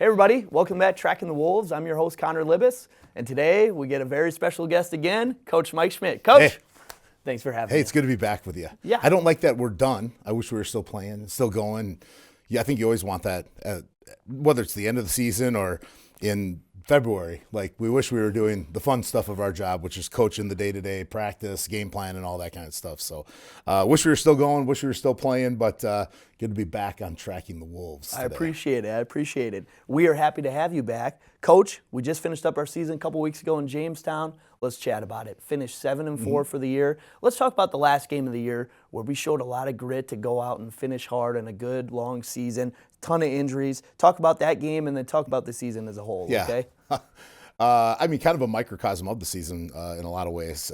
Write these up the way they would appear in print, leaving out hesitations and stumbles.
Hey everybody, welcome back to Tracking the Wolves. I'm your host, Connor Libis, and today we get a very special guest again, Coach Mike Schmidt. Coach, thanks for having me. Hey, it's good to be back with you. Yeah. I don't like that we're done. I wish we were still playing, still going. Yeah, I think you always want that, whether it's the end of the season or in February. Like, we wish we were doing the fun stuff of our job, which is coaching the day-to-day practice, game plan, and all that kind of stuff. So, wish we were still going, wish we were still playing, but good to be back on Tracking the Wolves today. I appreciate it. We are happy to have you back. Coach, we just finished up our season a couple weeks ago in Jamestown. Let's chat about it. Finished 7-4 for the year. Let's talk about the last game of the year where we showed a lot of grit to go out and finish hard in a good, long season. Ton of injuries. Talk about that game and then talk about the season as a whole, Yeah. okay? I mean, kind of a microcosm of the season in a lot of ways.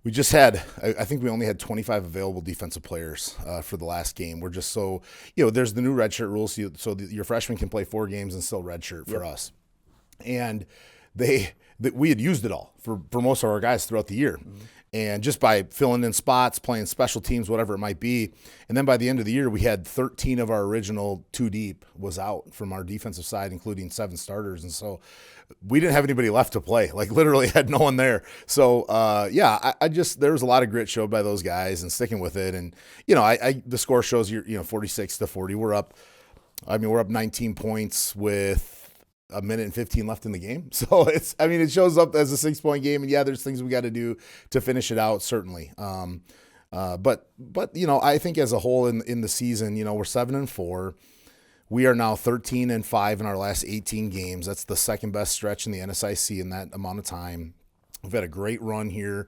We just had, I think we only had 25 available defensive players for the last game. We're just so, there's the new redshirt rules, so your freshmen can play 4 games and still redshirt for us. And we had used it all for most of our guys throughout the year. And just by filling in spots, playing special teams, whatever it might be. And then by the end of the year, we had 13 of our original 2 deep was out from our defensive side, including 7 starters. And so we didn't have anybody left to play, like literally had no one there. So, there was a lot of grit showed by those guys and sticking with it. And, the score shows 46-40. We're up 19 points with a minute and 15 left in the game. So it shows up as a 6-point game, and there's things we got to do to finish it out, certainly. But I think as a whole in the season, we're 7-4. We are now 13-5 in our last 18 games. That's the second best stretch in the NSIC in that amount of time. We've had a great run here.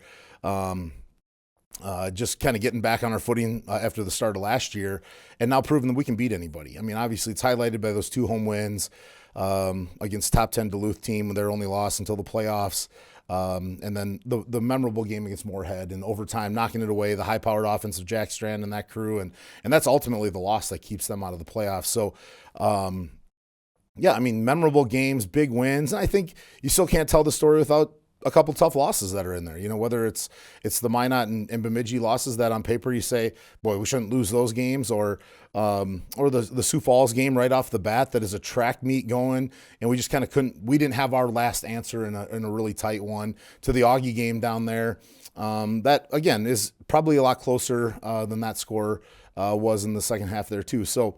Just kind of getting back on our footing after the start of last year, and now proving that we can beat anybody. I mean, obviously it's highlighted by those 2 home wins against top 10 Duluth team, their only loss until the playoffs. And then the memorable game against Moorhead in overtime, knocking it away, the high-powered offense of Jack Strand and that crew, and that's ultimately the loss that keeps them out of the playoffs. So, memorable games, big wins, and I think you still can't tell the story without a couple tough losses that are in there. Whether it's the Minot and Bemidji losses that on paper you say, boy, we shouldn't lose those games, or the Sioux Falls game right off the bat that is a track meet going, and we just kind of we didn't have our last answer in a really tight one, to the Augie game down there. That, again, is probably a lot closer than that score was in the second half there too. So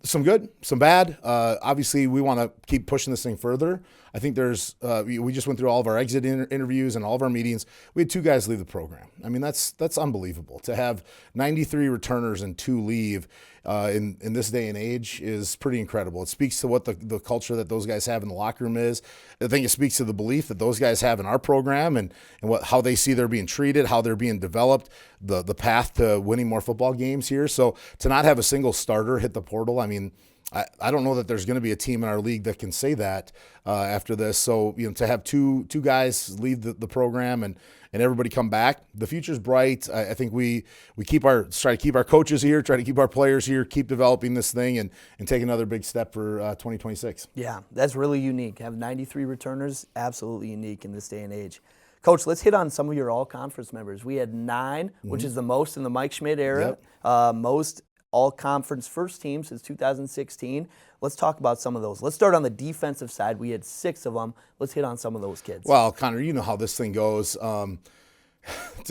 some good, some bad. Obviously, we want to keep pushing this thing further. I think we just went through all of our exit interviews and all of our meetings. We had 2 guys leave the program. I mean, that's unbelievable. To have 93 returners and 2 leave in this day and age is pretty incredible. It speaks to what the culture that those guys have in the locker room is. I think it speaks to the belief that those guys have in our program and how they see they're being treated, how they're being developed, the path to winning more football games here. So to not have a single starter hit the portal, I mean, I don't know that there's going to be a team in our league that can say that after this. So, to have two guys leave the program and everybody come back, the future's bright. I think we try to keep our coaches here, try to keep our players here, keep developing this thing, and take another big step for 2026. Yeah, that's really unique. Have 93 returners, absolutely unique in this day and age. Coach, let's hit on some of your all-conference members. We had 9, which is the most in the Mike Schmidt era, most all-conference first team since 2016. Let's talk about some of those. Let's start on the defensive side. We had 6 of them. Let's hit on some of those kids. Well, Connor, you know how this thing goes. To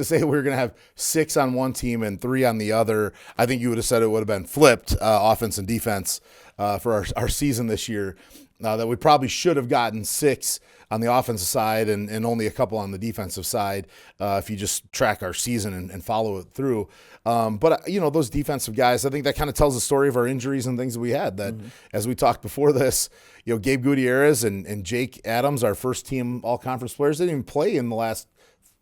say we were going to have 6 on one team and 3 on the other, I think you would have said it would have been flipped, offense and defense, for our season this year. That we probably should have gotten 6 on the offensive side and only a couple on the defensive side if you just track our season and follow it through. But those defensive guys, I think that kind of tells the story of our injuries and things that we had. That as we talked before this, Gabe Gutierrez and Jake Adams, our first team all-conference players, didn't even play in the last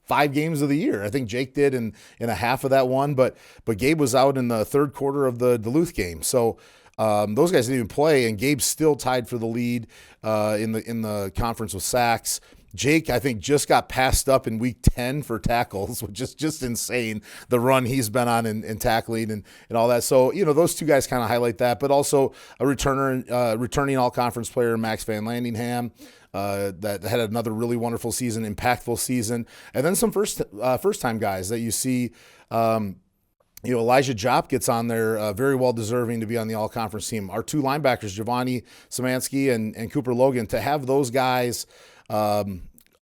5 games of the year. I think Jake did in a half of that one, but Gabe was out in the third quarter of the Duluth game. So those guys didn't even play, and Gabe's still tied for the lead in the conference with sacks. Jake, I think, just got passed up in week 10 for tackles, which is just insane, the run he's been on in tackling and all that. So, those 2 guys kind of highlight that, but also a returning all-conference player, Max Van Landingham, that had another really wonderful season, impactful season. And then some first-time guys that you see Elijah Jop gets on there, very well deserving to be on the all-conference team. Our 2 linebackers, Giovanni Szymanski and Cooper Logan, to have those guys,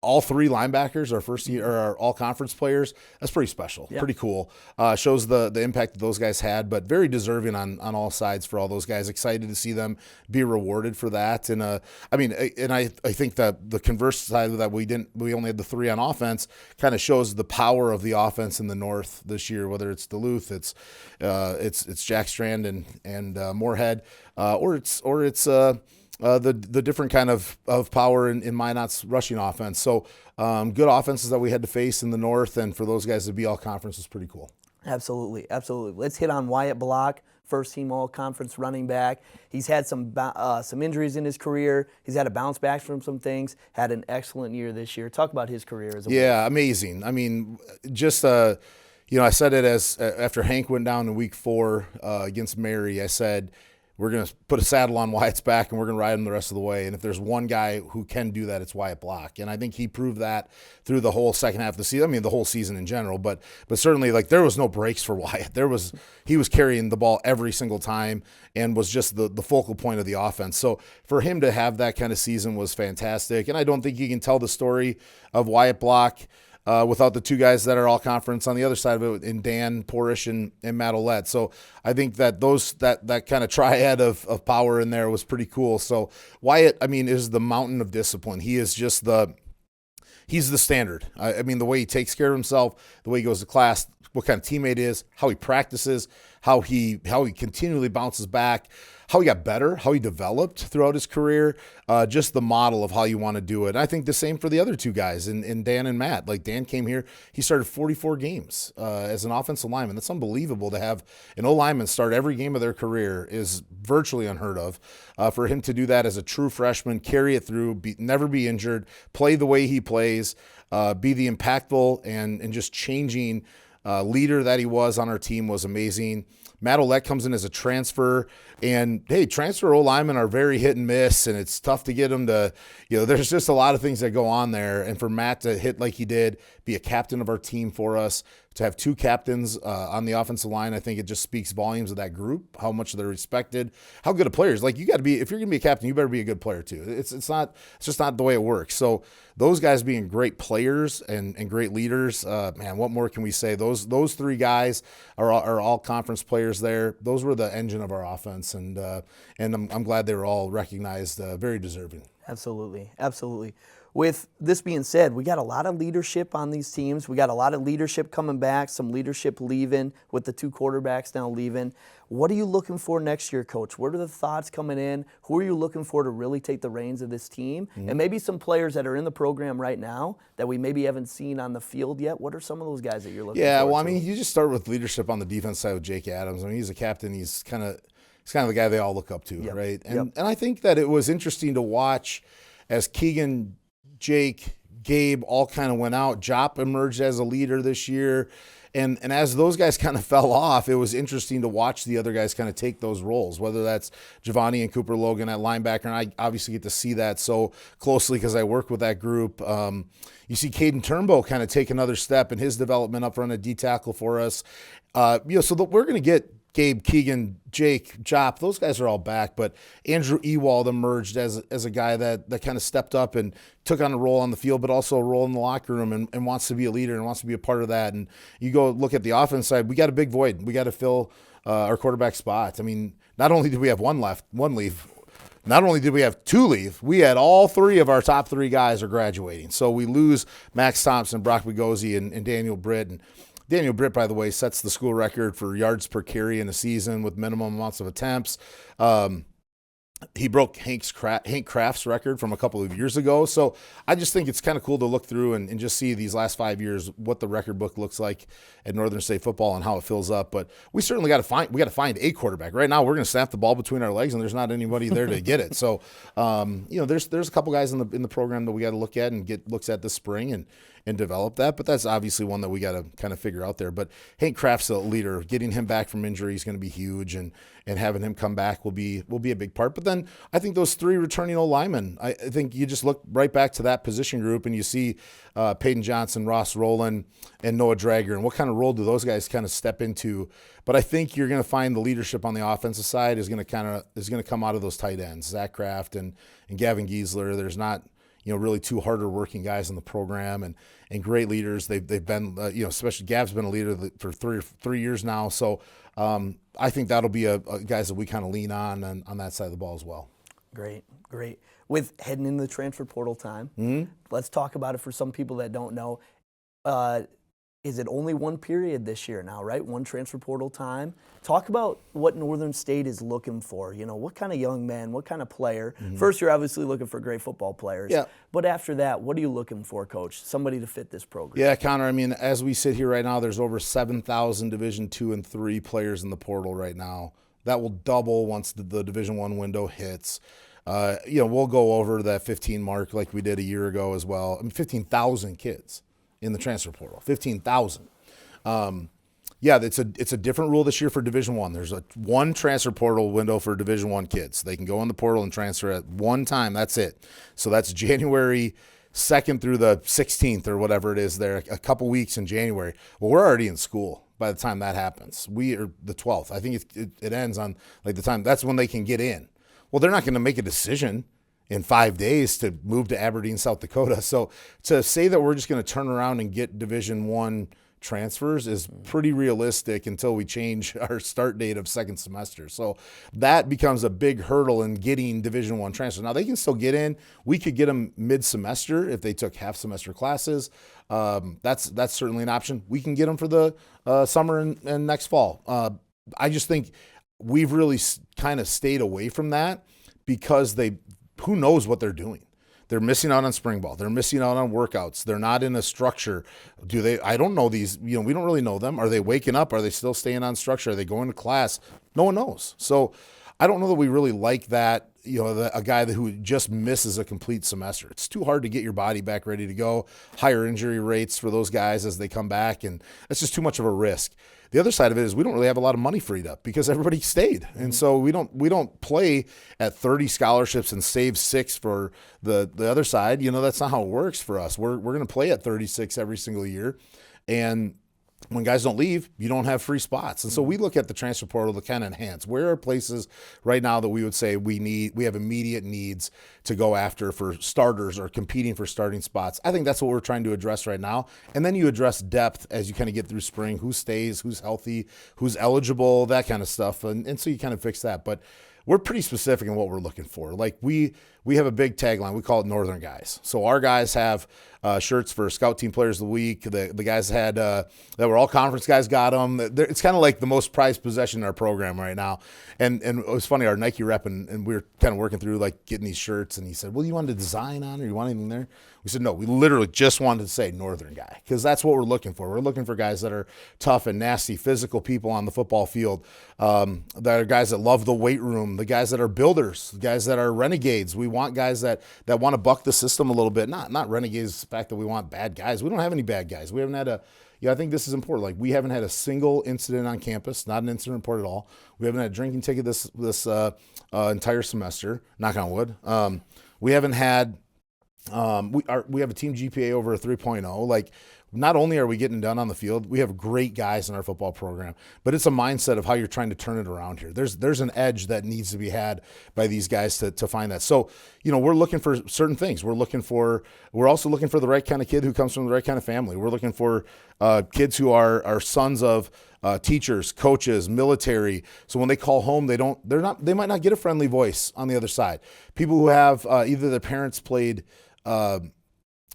all 3 linebackers, our first year, are all-conference players. That's pretty special, pretty cool. Shows the impact that those guys had, but very deserving on all sides for all those guys. Excited to see them be rewarded for that. And I think that the converse side of that, we only had the 3 on offense, kind of shows the power of the offense in the North this year. Whether it's Duluth, it's Jack Strand and Moorhead, or it's the different kind of power in Minot's rushing offense. So good offenses that we had to face in the North, and for those guys to be all conference is pretty cool. Absolutely. Let's hit on Wyatt Block, first team all conference running back. He's had some injuries in his career. He's had to bounce back from some things. Had an excellent year this year. Talk about his career as a Yeah, amazing. I mean, just I said it as after Hank went down in week 4 against Mary. I said, we're going to put a saddle on Wyatt's back and we're going to ride him the rest of the way. And if there's one guy who can do that, it's Wyatt Block. And I think he proved that through the whole second half of the season. I mean, the whole season in general, but certainly like there was no breaks for Wyatt. He was carrying the ball every single time and was just the focal point of the offense. So for him to have that kind of season was fantastic. And I don't think you can tell the story of Wyatt Block without the 2 guys that are all conference on the other side of it, in Dan Porish and Matt Ouellette. So I think that that kind of triad of power in there was pretty cool. So Wyatt, I mean, is the mountain of discipline. He is just he's the standard. I mean, the way he takes care of himself, the way he goes to class, what kind of teammate he is, how he practices, how he continually bounces back, how he got better, how he developed throughout his career, just the model of how you want to do it. And I think the same for the other 2 guys, in Dan and Matt. Like Dan came here, he started 44 games as an offensive lineman. That's unbelievable to have an O-lineman start every game of their career is virtually unheard of. For him to do that as a true freshman, carry it through, never be injured, play the way he plays, be the impactful and just changing leader that he was on our team was amazing. Matt Ouellette comes in as a transfer, and hey, transfer O-linemen are very hit and miss, and it's tough to get them to, there's just a lot of things that go on there. And for Matt to hit like he did, be a captain of our team for us, to have 2 captains on the offensive line, I think it just speaks volumes of that group, how much they're respected, how good of players. Like, you got to be, if you're going to be a captain, you better be a good player too. It's just not the way it works. So those guys being great players and great leaders, man, what more can we say? Those 3 guys are all conference players there. Those were the engine of our offense, and I'm glad they were all recognized, very deserving. Absolutely. With this being said, we got a lot of leadership on these teams. We got a lot of leadership coming back, some leadership leaving, with the 2 quarterbacks now leaving. What are you looking for next year, Coach? What are the thoughts coming in? Who are you looking for to really take the reins of this team? Mm-hmm. And maybe some players that are in the program right now that we maybe haven't seen on the field yet. What are some of those guys that you're looking for? Yeah, well, I mean, you just start with leadership on the defense side with Jake Adams. I mean, he's a captain. He's kind of the guy they all look up to, right? And I think that it was interesting to watch as Keegan, Jake, Gabe all kind of went out. Jop emerged as a leader this year. And as those guys kind of fell off, it was interesting to watch the other guys kind of take those roles, whether that's Giovanni and Cooper Logan at linebacker. And I obviously get to see that so closely because I work with that group. You see Caden Turnbow kind of take another step in his development up front at D-tackle for us. So we're going to get Gabe, Keegan, Jake, Jop, those guys are all back, but Andrew Ewald emerged as a guy that kind of stepped up and took on a role on the field, but also a role in the locker room and wants to be a leader and wants to be a part of that. And you go look at the offense side, we got a big void. We got to fill our quarterback spot. I mean, not only did we have one leave, not only did we have 2 leave, we had all 3 of our top 3 guys are graduating. So we lose Max Thompson, Brock Bagozzi, and Daniel Britt. And Daniel Britt, by the way, sets the school record for yards per carry in a season with minimum amounts of attempts. He broke Hank Kraft's record from a couple of years ago. So I just think it's kind of cool to look through and just see these last 5 years, what the record book looks like at Northern State football and how it fills up. But we certainly got to find a quarterback. Right now, we're going to snap the ball between our legs, and there's not anybody there to get it. So, there's a couple guys in the program that we got to look at and get looks at this spring and develop that. But that's obviously one that we got to kind of figure out there. But Hank Kraft's a leader. Getting him back from injury is going to be huge, and having him come back will be a big part. But then I think those 3 returning old linemen, I think you just look right back to that position group and you see Peyton Johnson, Ross Rowland, and Noah Drager, and what kind of role do those guys kind of step into? But I think you're going to find the leadership on the offensive side is going to come out of those tight ends, Zach Kraft and Gavin Giesler. There's not really 2 harder working guys in the program and great leaders. They've been especially Gav's been a leader for 3 years now. So I think that'll be a guys that we kind of lean on that side of the ball as well. Great. With heading into the transfer portal time, let's talk about it for some people that don't know. Is it only one period this year now, right? One transfer portal time. Talk about what Northern State is looking for. What kind of young man, what kind of player? First, you're obviously looking for great football players. Yeah. But after that, what are you looking for, Coach? Somebody to fit this program. Yeah, Connor, I mean, as we sit here right now, there's over 7,000 Division II and III players in the portal right now. That will double once the Division I window hits. We'll go over that 15 mark like we did a year ago as well. I mean, 15,000 kids in the transfer portal, 15,000. It's a different rule this year for Division I. There's one transfer portal window for Division I kids. They can go in the portal and transfer at one time. That's it. So that's January 2nd through the 16th or whatever it is there, a couple weeks in January. Well, we're already in school by the time that happens. We are the 12th. I think it ends on like the time. That's when they can get in. Well, they're not going to make a decision in 5 days to move to Aberdeen, South Dakota. So to say that we're just going to turn around and get Division I transfers is pretty realistic until we change our start date of second semester. So that becomes a big hurdle in getting Division I transfers. Now, they can still get in. We could get them mid-semester if they took half-semester classes. That's certainly an option. We can get them for the summer and next fall. I just think we've really kind of stayed away from that because who knows what they're doing. They're missing out on spring ball. They're missing out on workouts. They're not in a structure. I don't know these, we don't really know them. Are they waking up? Are they still staying on structure? Are they going to class? No one knows. So I don't know that we really like that, a guy who just misses a complete semester. It's too hard to get your body back ready to go. Higher injury rates for those guys as they come back, and it's just too much of a risk. The other side of it is we don't really have a lot of money freed up because everybody stayed. And so we don't play at 30 scholarships and save 6 for the other side. That's not how it works for us. We're going to play at 36 every single year. And when guys don't leave, you don't have free spots. And so we look at the transfer portal to kind of enhance. Where are places right now that we would say we have immediate needs to go after for starters or competing for starting spots? I think that's what we're trying to address right now. And then you address depth as you kind of get through spring, who stays, who's healthy, who's eligible, that kind of stuff. And so you kind of fix that. But we're pretty specific in what we're looking for. Like we have a big tagline. We call it Northern Guys. So our guys have shirts for Scout Team Players of the Week. The guys had that were all conference guys got them. It's kind of like the most prized possession in our program right now. And it was funny, our Nike rep, and we were kind of working through like getting these shirts, and he said, well, you wanted a design on it, or you want anything there? We said, no, we literally just wanted to say Northern Guy because that's what we're looking for. We're looking for guys that are tough and nasty, physical people on the football field, that are guys that love the weight room, the guys that are builders, the guys that are renegades. We want guys that want to buck the system a little bit. Not renegades, the fact that we want bad guys. We don't have any bad guys. We haven't had I think this is important. Like, we haven't had a single incident on campus, not an incident report at all. We haven't had a drinking ticket this entire semester, knock on wood. We haven't had we have a team GPA over a 3.0. Like, not only are we getting done on the field, we have great guys in our football program, but it's a mindset of how you're trying to turn it around here. There's an edge that needs to be had by these guys to find that. So, we're looking for certain things. We're also looking for the right kind of kid who comes from the right kind of family. We're looking for kids who are sons of teachers, coaches, military. So when they call home, they might not get a friendly voice on the other side. People who have either their parents played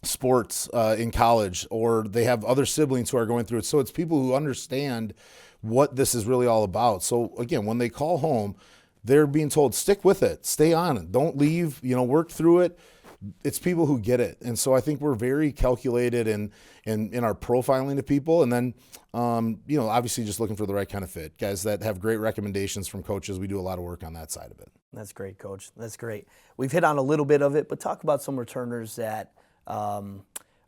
sports in college, or they have other siblings who are going through it. So it's people who understand what this is really all about. So again, when they call home, they're being told, stick with it, stay on it, don't leave, work through it. It's people who get it. And so I think we're very calculated in our profiling of people. And then, obviously just looking for the right kind of fit. Guys that have great recommendations from coaches. We do a lot of work on that side of it. That's great, Coach. That's great. We've hit on a little bit of it, but talk about some returners that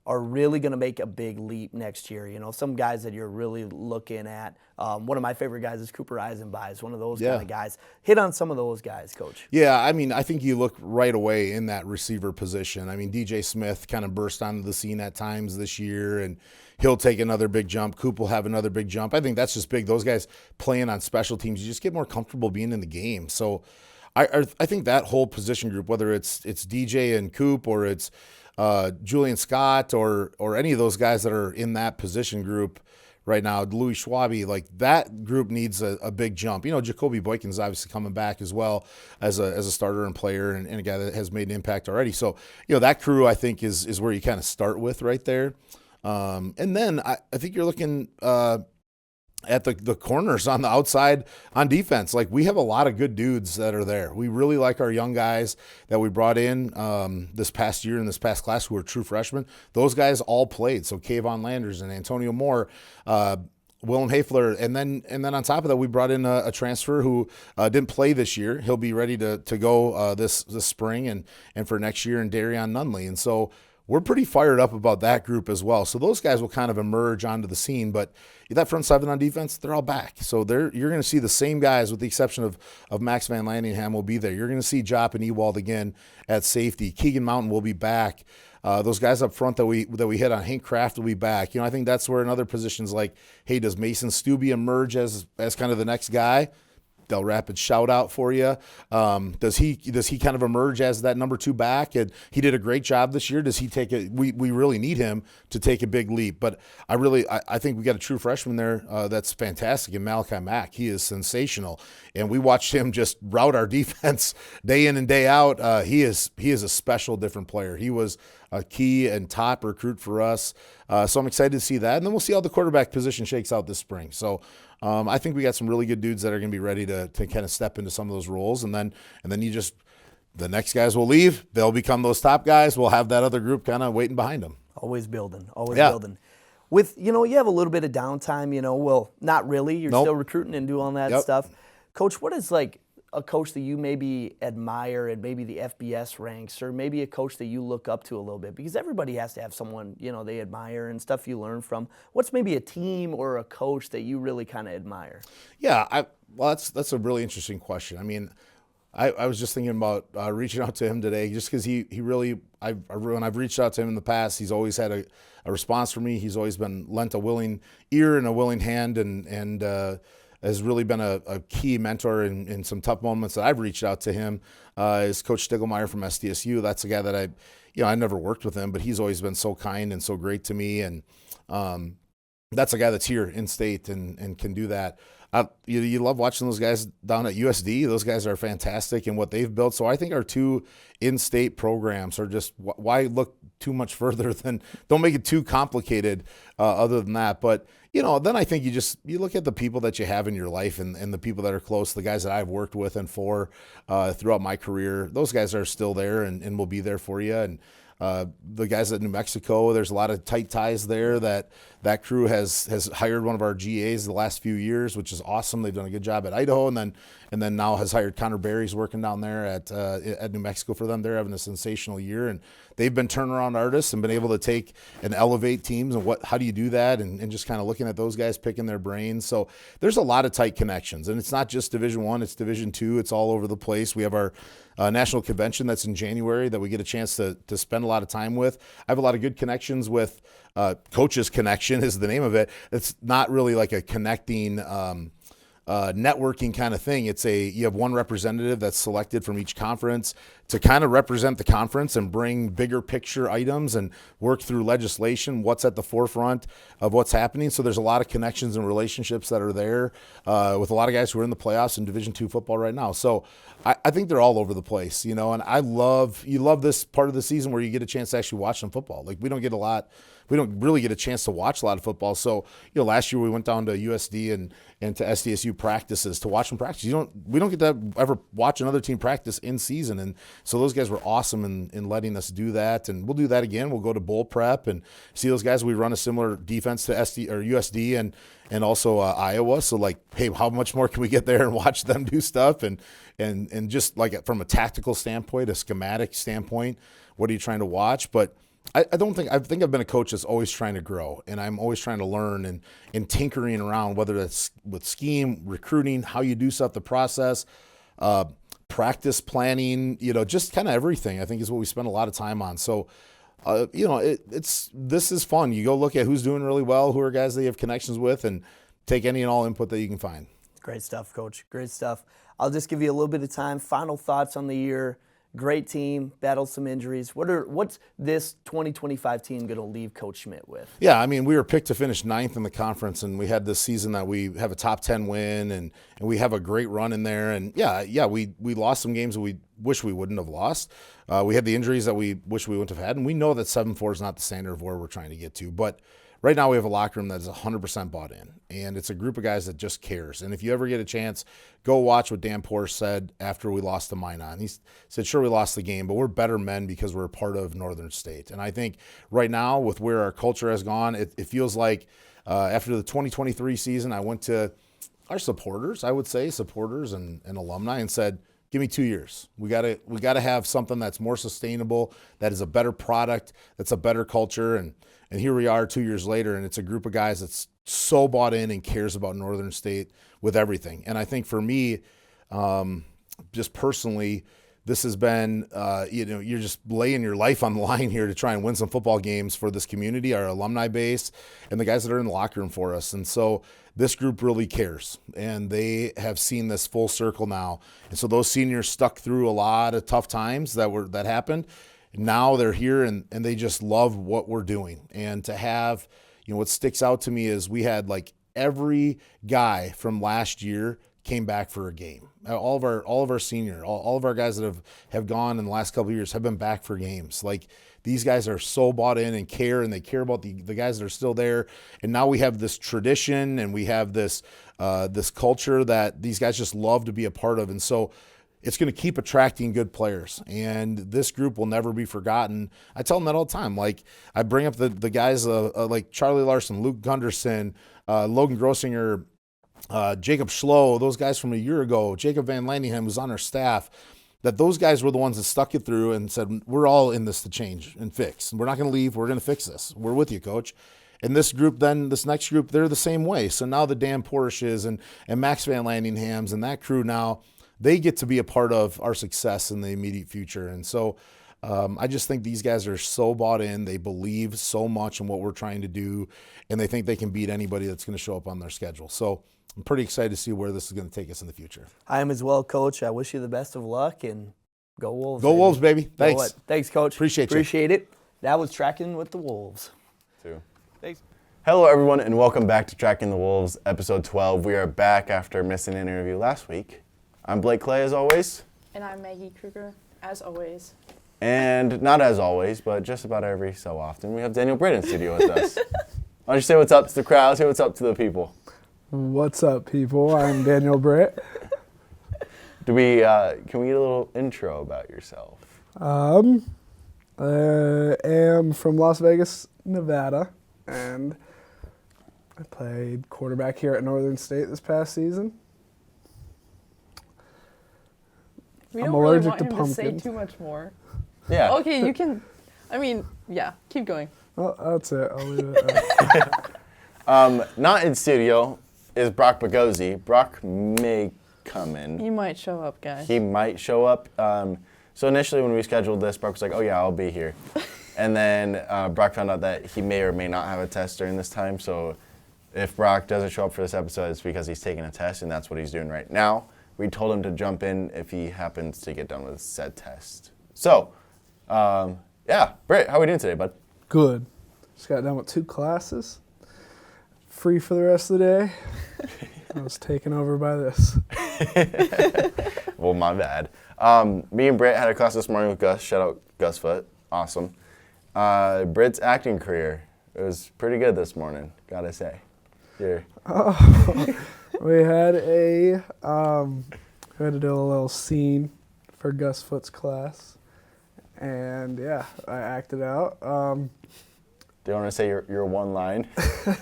are really going to make a big leap next year? You know, some guys that you're really looking at. One of my favorite guys is Cooper Eisenbeis, one of those kind of guys. Hit on some of those guys, Coach. Yeah, I mean, I think you look right away in that receiver position. I mean, DJ Smith kind of burst onto the scene at times this year, and he'll take another big jump. Coop will have another big jump. I think that's just big. Those guys playing on special teams, you just get more comfortable being in the game. So I think that whole position group, whether it's DJ and Coop or it's Julian Scott or any of those guys that are in that position group right now, Louis Schwabe, like that group needs a big jump. You know, Jacoby Boykin's obviously coming back as well as a starter and player and a guy that has made an impact already. So, you know, that crew I think is where you kind of start with right there. And then I think you're looking at the corners on the outside on defense. Like, we have a lot of good dudes that are there. We really like our young guys that we brought in this past year in this past class who are true freshmen. Those guys all played. So Kayvon Landers and Antonio Moore, Willem Hafler, and then on top of that, we brought in a transfer who didn't play this year. He'll be ready to go this spring and for next year, and Darion Nunley. And so we're pretty fired up about that group as well. So those guys will kind of emerge onto the scene, but that front seven on defense, they're all back. So you're going to see the same guys with the exception of Max Van Landingham will be there. You're going to see Jop and Ewald again at safety. Keegan Mountain will be back. Those guys up front that we hit on, Hank Kraft will be back. You know, I think that's where in other positions like, hey, does Mason Stubbe emerge as kind of the next guy? Del Rapids shout out for you. Does he kind of emerge as that number 2 back? And he did a great job this year. Does he take it? We really need him to take a big leap. But I think we got a true freshman there that's fantastic in Malachi Mack. He is sensational, and we watched him just route our defense day in and day out. He is a special, different player. He was a key and top recruit for us. So I'm excited to see that, and then we'll see how the quarterback position shakes out this spring. So. I think we got some really good dudes that are going to be ready to kind of step into some of those roles, and then the next guys will leave. They'll become those top guys. We'll have that other group kind of waiting behind them. Always building. Building. With, you have a little bit of downtime, well, not really. You're still recruiting and doing all that stuff. Coach, what is like a coach that you maybe admire and maybe the FBS ranks, or maybe a coach that you look up to a little bit? Because everybody has to have someone, they admire and stuff you learn from. What's maybe a team or a coach that you really kind of admire? Yeah, that's a really interesting question. I mean, I was just thinking about reaching out to him today, just because he really, when I've reached out to him in the past, he's always had a response for me. He's always been lent a willing ear and a willing hand, and has really been a key mentor in some tough moments that I've reached out to him. Is Coach Stiglmeyer from SDSU. That's a guy that I never worked with him, but he's always been so kind and so great to me. And that's a guy that's here in state and can do that. You love watching those guys down at USD. Those guys are fantastic in what they've built. So I think our 2 in-state programs are just, why look too much further than, don't make it too complicated other than that. But, then I think you look at the people that you have in your life and the people that are close, the guys that I've worked with and for throughout my career. Those guys are still there and will be there for you. And the guys at New Mexico, there's a lot of tight ties there. That crew has hired one of our GAs the last few years, which is awesome. They've done a good job at Idaho, and then now has hired Connor Berry's working down there at New Mexico for them. They're having a sensational year, and they've been turnaround artists and been able to take and elevate teams. And how do you do that? And just kind of looking at those guys, picking their brains. So there's a lot of tight connections, and it's not just Division I, it's Division II. It's all over the place. We have our national convention that's in January that we get a chance to spend a lot of time with. I have a lot of good connections with Coaches Connection is the name of it. It's not really like a connecting networking kind of thing. You have one representative that's selected from each conference to kind of represent the conference and bring bigger picture items and work through legislation, what's at the forefront of what's happening. So there's a lot of connections and relationships that are there with a lot of guys who are in the playoffs in Division II football right now. So I think they're all over the place, and you love this part of the season where you get a chance to actually watch some football. Like, we don't really get a chance to watch a lot of football. So, last year we went down to USD and to SDSU practices to watch them practice. We don't get to ever watch another team practice in season. And so those guys were awesome in letting us do that. And we'll do that again. We'll go to bowl prep and see those guys. We run a similar defense to USD and also Iowa. So, like, hey, how much more can we get there and watch them do stuff? And just like from a tactical standpoint, a schematic standpoint, what are you trying to watch? But I think I've been a coach that's always trying to grow, and I'm always trying to learn and tinkering around, whether that's with scheme, recruiting, how you do stuff, the process, practice planning, just kind of everything, I think is what we spend a lot of time on. So, this is fun. You go look at who's doing really well, who are guys that you have connections with, and take any and all input that you can find. Great stuff, Coach. Great stuff. I'll just give you a little bit of time. Final thoughts on the year. Great team, battled some injuries. What's this 2025 team going to leave Coach Schmidt with? Yeah, I mean, we were picked to finish 9th in the conference, and we had this season that we have a top 10 win, and we have a great run in there. And we lost some games that we wish we wouldn't have lost. We had the injuries that we wish we wouldn't have had, and we know that 7-4 is not the standard of where we're trying to get to. But right now we have a locker room that is 100% bought in, and it's a group of guys that just cares. And if you ever get a chance, go watch what Dan Porsche said after we lost to Minot. He said, sure, we lost the game, but we're better men because we're a part of Northern State. And I think right now with where our culture has gone, it feels like after the 2023 season, I went to our supporters, and alumni, and said, give me 2 years. We gotta have something that's more sustainable, that is a better product, that's a better culture. And here we are 2 years later, and it's a group of guys that's so bought in and cares about Northern State with everything. And I think for me, just personally, this has been, you're just laying your life on the line here to try and win some football games for this community, our alumni base, and the guys that are in the locker room for us. And so this group really cares, and they have seen this full circle now. And so those seniors stuck through a lot of tough times that happened. Now they're here, and they just love what we're doing. And to have, what sticks out to me is we had like every guy from last year came back for a game. All of our senior, all of our guys that have gone in the last couple of years have been back for games. Like, these guys are so bought in and care, and they care about the guys that are still there. And now we have this tradition, and we have this culture that these guys just love to be a part of. And so it's going to keep attracting good players, and this group will never be forgotten. I tell them that all the time. Like, I bring up the guys like Charlie Larson, Luke Gunderson, Logan Grossinger, Jacob Schlow, those guys from a year ago, Jacob Van Landingham, who's on our staff, that those guys were the ones that stuck it through and said, we're all in this to change and fix. We're not going to leave. We're going to fix this. We're with you, Coach. And this next group, they're the same way. So now the Dan Porsches and Max Van Landinghams and that crew now, they get to be a part of our success in the immediate future. And so I just think these guys are so bought in. They believe so much in what we're trying to do, and they think they can beat anybody that's going to show up on their schedule. So I'm pretty excited to see where this is going to take us in the future. I am as well, Coach. I wish you the best of luck, and go Wolves. Go Wolves, baby. Thanks. Thanks, Coach. Appreciate it. That was Tracking with the Wolves. Thanks. Hello, everyone, and welcome back to Tracking the Wolves, episode 12. We are back after missing an interview last week. I'm Blake Clay, as always. And I'm Maggie Kruger, as always. And not as always, but just about every so often, we have Daniel Britt in studio with us. Why don't you say what's up to the crowd, say what's up to the people. What's up, people? I'm Daniel Britt. Can we get a little intro about yourself? I am from Las Vegas, Nevada, and I played quarterback here at Northern State this past season. We I'm don't really allergic want to him pumpkins. to say too much more. Yeah. Okay, you can. Keep going. Well, that's it. I'll leave it. Not in studio is Brock Bagozzi. Brock may come in. You might show up, guys. He might show up. So initially when we scheduled this, Brock was like, oh yeah, I'll be here. And then Brock found out that he may or may not have a test during this time. So if Brock doesn't show up for this episode, it's because he's taking a test, and that's what he's doing right now. We told him to jump in if he happens to get done with said test. So, Britt, how are we doing today, bud? Good. Just got done with 2 classes. Free for the rest of the day. I was taken over by this. Well, my bad. Me and Britt had a class this morning with Gus. Shout out Gus Foot. Awesome. Britt's acting career, it was pretty good this morning, gotta say. Here. We had to do a little scene for Gus Foot's class, and I acted out. Do you want to say your one line?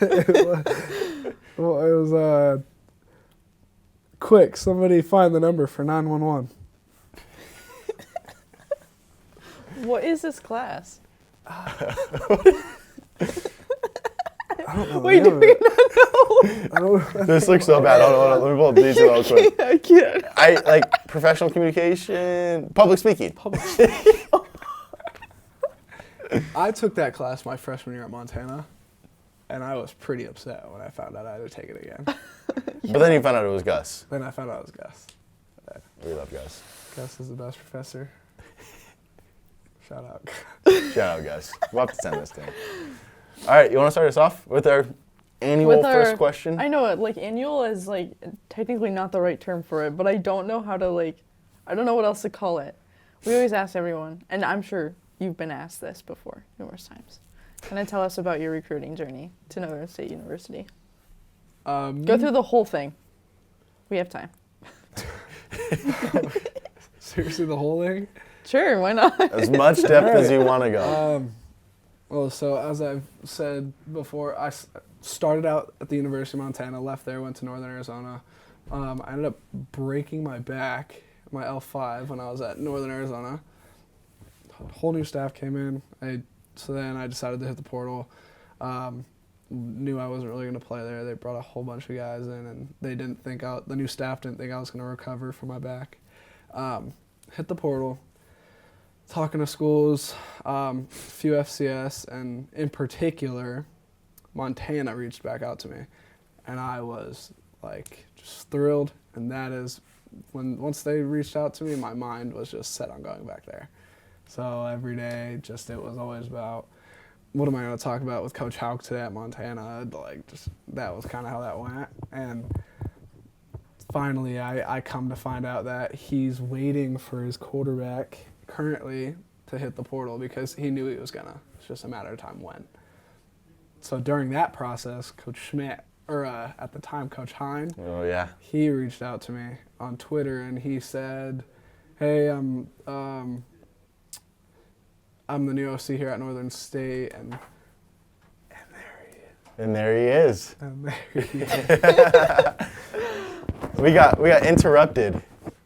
It was quick. Somebody find the number for 911. What is this class? I don't know. Wait, do we not know? This looks so bad. Hold on. Let me pull up these real quick. I can't. I like professional communication, public speaking. I took that class my freshman year at Montana, and I was pretty upset when I found out I had to take it again. But then you found out it was Gus. Then I found out it was Gus. We love Gus. Gus is the best professor. Shout out. Shout out, Gus. We'll have to send this to him. All right, you want to start us off with our annual first question? I know it. Like annual is like technically not the right term for it, but I don't know how to I don't know what else to call it. We always ask everyone, and I'm sure you've been asked this before numerous times. Can you tell us about your recruiting journey to Northern State University? Go through the whole thing. We have time. Seriously, the whole thing? Sure, why not? As much depth as you want to go. Well, so as I've said before, I started out at the University of Montana, left there, went to Northern Arizona. I ended up breaking my back, my L5, when I was at Northern Arizona. A whole new staff came in. So then I decided to hit the portal. Knew I wasn't really going to play there. They brought a whole bunch of guys in, and the new staff didn't think I was going to recover from my back. Hit the portal. Talking to schools, few FCS, and in particular, Montana reached back out to me, and I was like just thrilled. And that is once they reached out to me, my mind was just set on going back there. So every day, it was always about what am I going to talk about with Coach Hauk today at Montana. That was kind of how that went, and finally, I come to find out that he's waiting for his quarterback currently to hit the portal because he knew he was gonna. It's just a matter of time when. So during that process, Coach Schmidt, or at the time Coach Hine, he reached out to me on Twitter and he said, "Hey, I'm the new OC here at Northern State," and there he is. We got interrupted.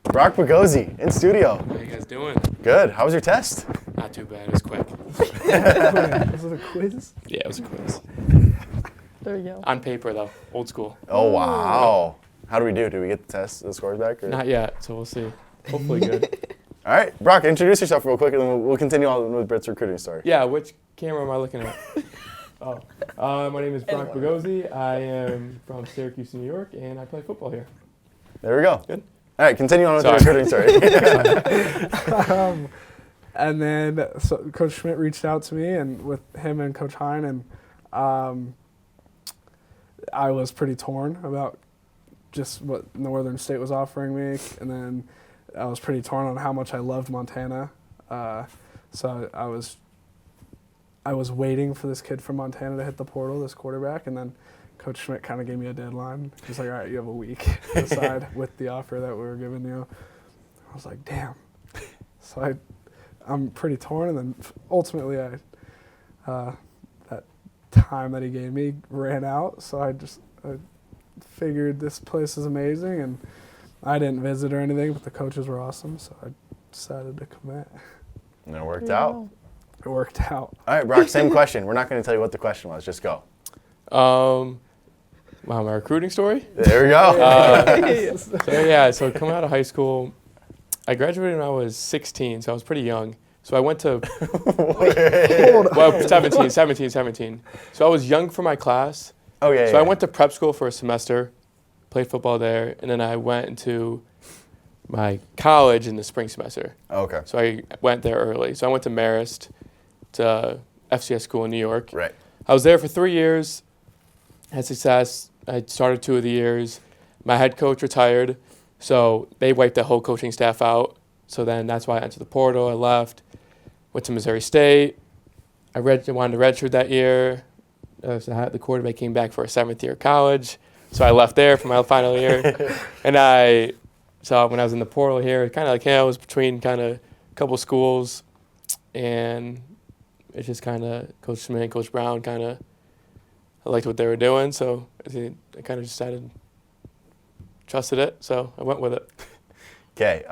Brock Bagozzi in studio. How you guys doing? Good. How was your test? Not too bad. It was quick. Was it a quiz? Yeah, it was a quiz. There you go. On paper, though. Old school. Oh, wow. How do we do? Do we get the scores back? Or? Not yet, so we'll see. Hopefully good. All right. Brock, introduce yourself real quick, and then we'll continue on with Britt's recruiting story. Yeah, which camera am I looking at? My name is Brock Bagozzi. I am from Syracuse, New York, and I play football here. There we go. Good. All right, continue on with the recruiting story. And then so Coach Schmidt reached out to me, and with him and Coach Hine, and I was pretty torn about just what Northern State was offering me, and then I was pretty torn on how much I loved Montana. So I was waiting for this kid from Montana to hit the portal, this quarterback, and then Coach Schmidt kind of gave me a deadline. He's like, "All right, you have a week to decide with the offer that we were giving you." I was like, "Damn." So I'm pretty torn, and then ultimately that time that he gave me ran out. So I figured this place is amazing, and I didn't visit or anything, but the coaches were awesome, so I decided to commit. And it worked out. It worked out. All right, Brock, same question. We're not going to tell you what the question was. Just go. Wow, my recruiting story? There we go. So coming out of high school, I graduated when I was 16, so I was pretty young. So I went to, 17. So I was young for my class. Oh, yeah. So I went to prep school for a semester, played football there, and then I went into my college in the spring semester. Okay. So I went there early. So I went to Marist, to FCS school in New York. Right. I was there for 3 years, had success. I started 2 of the years. My head coach retired, so they wiped the whole coaching staff out. So then that's why I entered the portal. I left, went to Missouri State. I wanted to redshirt that year. So the quarterback came back for a 7th year of college, so I left there for my final year. And so when I was in the portal here, kind of like, I was between kind of a couple schools, and it's just kind of Coach Schmidt and Coach Brown I liked what they were doing, so I kind of decided, trusted it, so I went with it. Okay.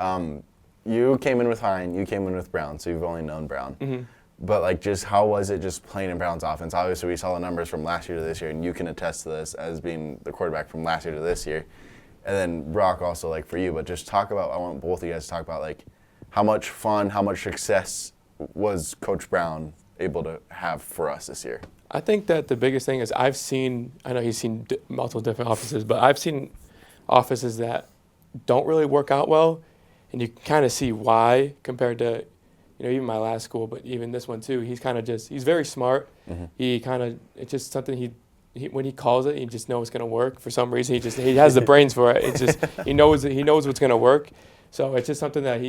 You came in with Hine, you came in with Brown, so you've only known Brown. Mm-hmm. But like, just how was it just playing in Brown's offense? Obviously, we saw the numbers from last year to this year, and you can attest to this as being the quarterback from last year to this year. And then Brock also, like, for you. But just talk about, I want both of you guys to talk about, like, how much fun, how much success was Coach Brown able to have for us this year? I think that the biggest thing is I know he's seen multiple different offenses, but I've seen offenses that don't really work out well, and you kind of see why compared to, even my last school, but even this one too. He's kind of he's very smart. Mm-hmm. It's just something he when he calls it, he just knows it's going to work. For some reason, he has the brains for it. It's just he knows what's going to work. So it's just something that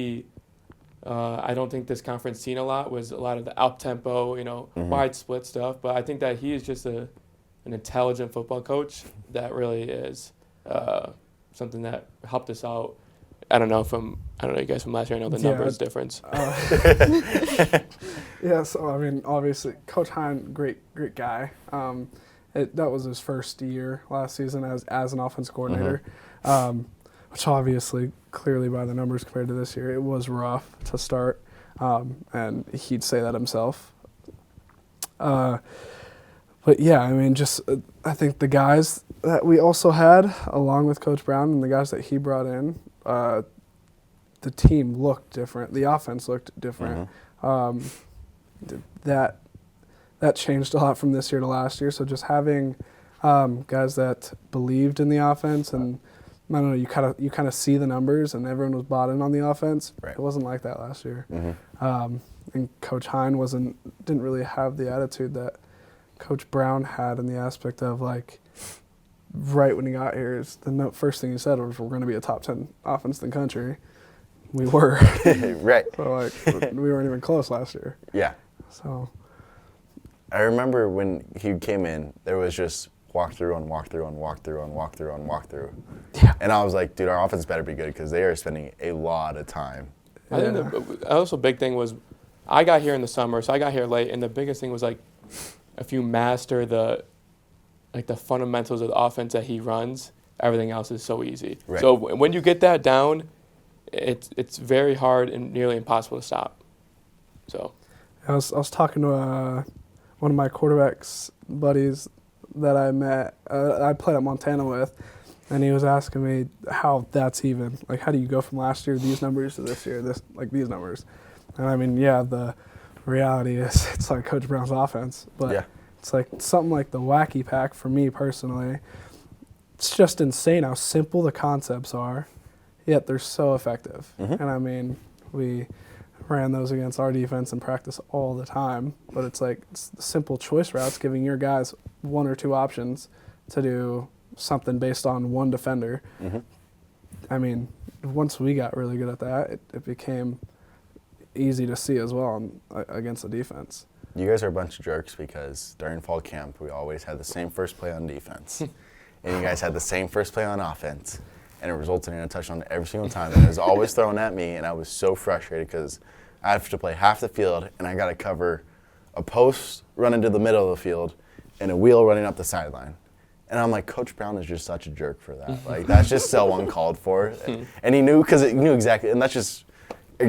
I don't think this conference seen a lot was a lot of the up tempo, wide split stuff. But I think that he is just an intelligent football coach that really is something that helped us out. I don't know you guys from last year. I know the numbers difference. Yeah, so I mean, obviously, Coach Hine, great guy. That was his first year last season as an offense coordinator, which obviously, clearly by the numbers compared to this year, it was rough to start, and he'd say that himself. But yeah, I mean, I think the guys that we also had, along with Coach Brown and the guys that he brought in, the team looked different. The offense looked different. That changed a lot from this year to last year. So just having guys that believed in the offense, and I don't know, you kind of see the numbers, and everyone was bought in on the offense. Right. It wasn't like that last year. And Coach Hine didn't really have the attitude that Coach Brown had, in the aspect of, like, right when he got here, the first thing he said was, we're going to be a top 10 offense in the country. We were. Right. So, like, we weren't even close last year. Yeah. So I remember when he came in, there was just walkthrough on walkthrough on walkthrough on walkthrough on walkthrough. Yeah. And I was like, dude, our offense better be good, because they are spending a lot of time. I think the also big thing was I got here in the summer, so I got here late, and the biggest thing was, like, if you master the fundamentals of the offense that he runs, everything else is so easy. Right. So when you get that down, it's very hard and nearly impossible to stop. So I was talking to one of my quarterbacks buddies that I met. I played at Montana with, and he was asking me how that's even. Like, how do you go from last year these numbers to this year these numbers? And I mean, yeah, the reality is it's like Coach Brown's offense, but Yeah. it's like something like the Wacky Pack for me personally. It's just insane how simple the concepts are, yet they're so effective. And I mean, we ran those against our defense in practice all the time, but it's like simple choice routes, giving your guys one or two options to do something based on one defender. I mean, once we got really good at that, it became easy to see as well against the defense. You guys are a bunch of jerks, because during fall camp, we always had the same first play on defense. And you guys had the same first play on offense. And it resulted in a touchdown every single time. And it was always thrown at me, and I was so frustrated, because I have to play half the field, and I got to cover a post running to the middle of the field and a wheel running up the sideline. And I'm like, Coach Brown is just such a jerk for that. Like, that's just so uncalled for. And he knew exactly, and that's just,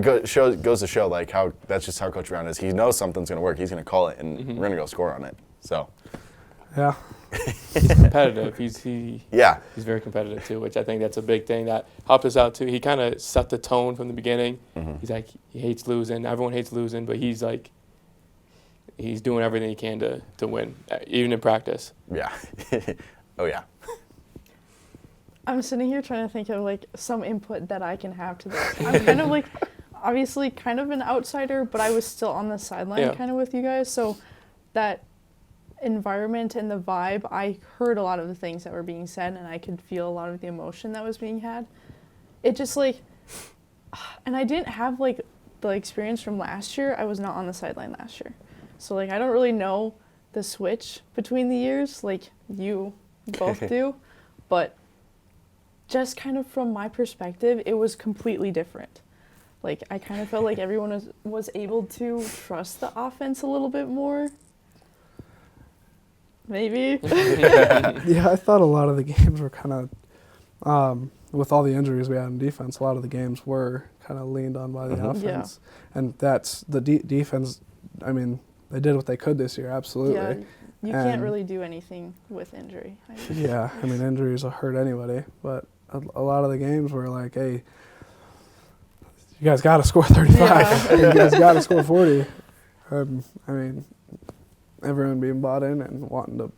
goes to show, like, how that's just how Coach Brown is. He knows something's going to work. He's going to call it, and we're going to go score on it. So. Yeah. he's competitive. He's very competitive too, which I think that's a big thing that helped us out too. He kind of set the tone from the beginning. He's like, he hates losing. Everyone hates losing, but he's doing everything he can to win, even in practice. Yeah. Oh yeah. I'm sitting here trying to think of, like, some input that I can have to this. I'm kind of, like, obviously kind of an outsider, but I was still on the sideline kind of with you guys. So that environment and the vibe, I heard a lot of the things that were being said, and I could feel a lot of the emotion that was being had. It just, like, and I didn't have, like, the experience from last year. I was not on the sideline last year. So, like, I don't really know the switch between the years, like you both do, but just kind of from my perspective, it was completely different. Like, I kind of felt like everyone was able to trust the offense a little bit more. Maybe. Yeah, I thought a lot of the games were kind of, with all the injuries we had in defense, a lot of the games were kind of leaned on by the offense. And that's the defense I mean, they did what they could this year, absolutely. Yeah, you can't And- really do anything with injury. Yeah, I mean, injuries will hurt anybody, but a lot of the games were like, hey, you guys got to score 35. You guys got to score 40. I mean, everyone being bought in and wanting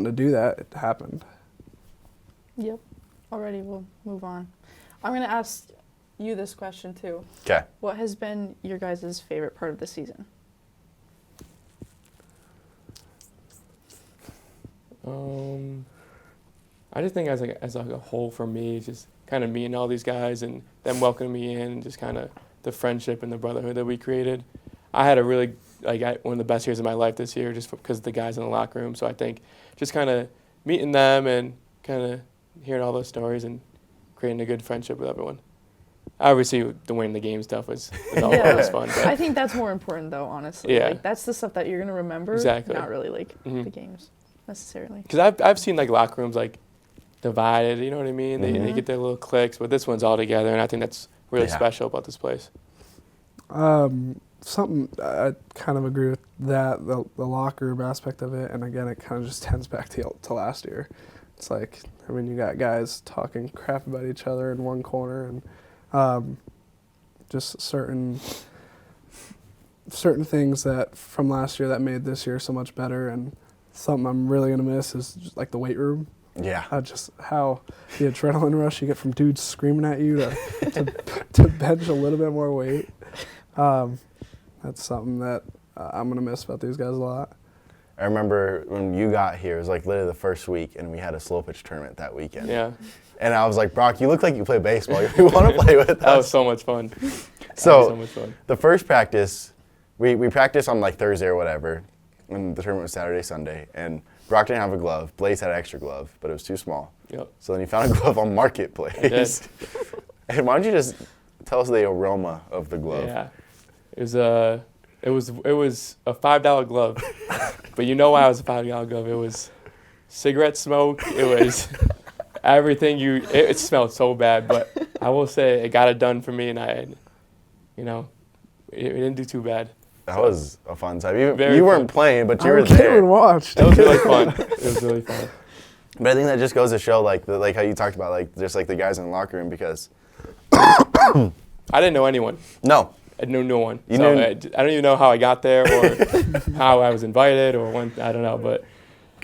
to do that, it happened. Yep. Alrighty, we'll move on. I'm going to ask you this question too. Okay. What has been your guys' favorite part of the season? I just think as a whole for me, it's just kind of meeting all these guys and them welcoming me in, and just kind of the friendship and the brotherhood that we created. I had a really one of the best years of my life this year, just because of the guys in the locker room. So I think just kind of meeting them and kind of hearing all those stories and creating a good friendship with everyone. Obviously, the winning the game stuff was always fun. But I think that's more important though, honestly. Yeah. Like, that's the stuff that you're going to remember, Exactly. not really like Mhm. the games necessarily. Because I've seen like locker rooms like divided, you know what I mean? They get their little cliques, but this one's all together, and I think that's really Yeah. special about this place. Something I kind of agree with that, the locker room aspect of it, and again, it kind of just tends back to last year. It's like, I mean, you got guys talking crap about each other in one corner, and just certain things that from last year that made this year so much better. And something I'm really gonna miss is just like the weight room. Yeah. Just how the adrenaline rush you get from dudes screaming at you to bench a little bit more weight. That's something that I'm going to miss about these guys a lot. I remember when you got here, it was like literally the first week, and we had a slow pitch tournament that weekend. Yeah, And I was like, Brock, you look like you play baseball. You want to play with us? that was so much fun. That was So so much fun. the first practice, we practiced on like Thursday or whatever, and the tournament was Saturday, Sunday. And Brock didn't have a glove. Blaze had an extra glove, but it was too small. Yep. So then he found a glove on Marketplace. And why don't you just tell us the aroma of the glove? Yeah, it was a $5 glove, but you know why it was a $5 glove? It was cigarette smoke. It was everything. It smelled so bad, but I will say it got it done for me, and it didn't do too bad. That was a fun time. You Very weren't fun. playing, but you I were came there. and watched. It was really fun. It was really fun. But I think that just goes to show, like how you talked about, like just like the guys in the locker room, because I didn't know anyone. no, I knew no one. You So knew- I don't even know how I got there or how I was invited or when. I don't know, but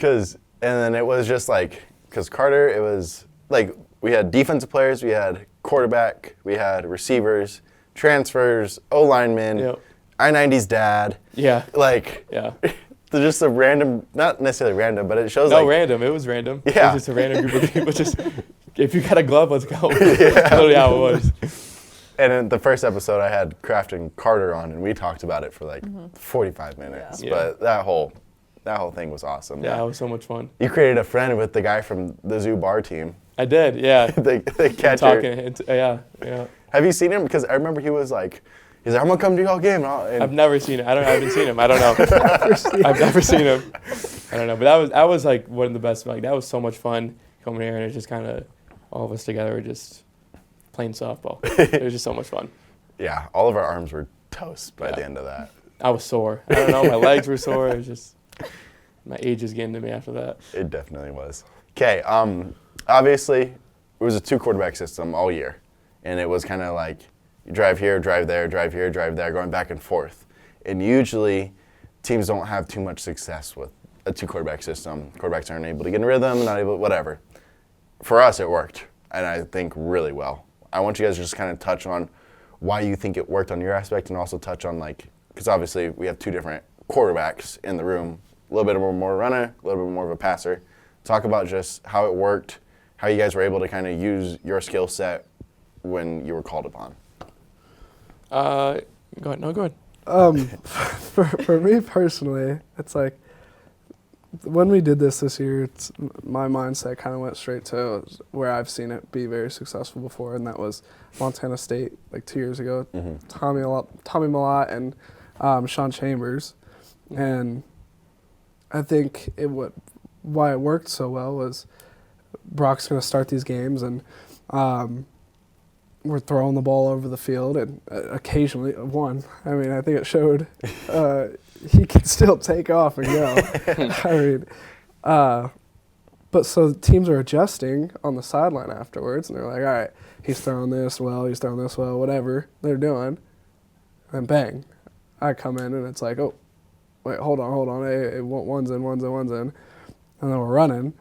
and then it was just like, because Carter, it was like we had defensive players, we had quarterback, we had receivers, transfers, O-linemen, Yep. I-90's dad, yeah, like yeah. they're just a random, not necessarily random, but it shows No, like random. It was random. It Yeah. was just a random group of people. Just if you got a glove, let's go. That's literally how it was. And in the first episode, I had Kraft and Carter on, and we talked about it for like 45 minutes. Yeah. But that whole thing was awesome. Yeah, it was so much fun. You created a friend with the guy from the zoo bar team. I did. Yeah. the catcher. Talking. Yeah. Have you seen him? Because I remember he was like, he's like, I'm gonna come to y'all game. And I've never seen it. I haven't seen him. I don't know. I've never seen him. I don't know. But that was like one of the best. Like that was so much fun coming here, and it's just kind of all of us together were just playing softball. It was just so much fun. yeah, all of our arms were toast by Yeah. the end of that. I was sore. I don't know. My legs were sore. It was just my age is getting to me after that. It definitely was. Okay, obviously, it was a 2-quarterback system all year. And it was kind of like you drive here, drive there, drive here, drive there, going back and forth. And usually, teams don't have too much success with a 2-quarterback system. Quarterbacks aren't able to get in rhythm, not able, whatever. For us, it worked, and I think really well. I want you guys to just kind of touch on why you think it worked on your aspect, and also touch on because obviously we have 2 different quarterbacks in the room, a little bit more a runner, a little bit more of a passer. Talk about just how it worked, how you guys were able to kind of use your skill set when you were called upon. Go ahead. No, go ahead. For me personally, it's like when we did this year, my mindset kind of went straight to where I've seen it be very successful before, and that was Montana State like 2 years ago. Tommy Malott and Sean Chambers, and I think why it worked so well was Brock's going to start these games, and we're throwing the ball over the field, and occasionally one. I mean, I think it showed he can still take off and go. I mean, but so teams are adjusting on the sideline afterwards, and they're like, all right, he's throwing this well, whatever they're doing, and bang, I come in and it's like, oh, wait, hold on, hey, one's in, and then we're running,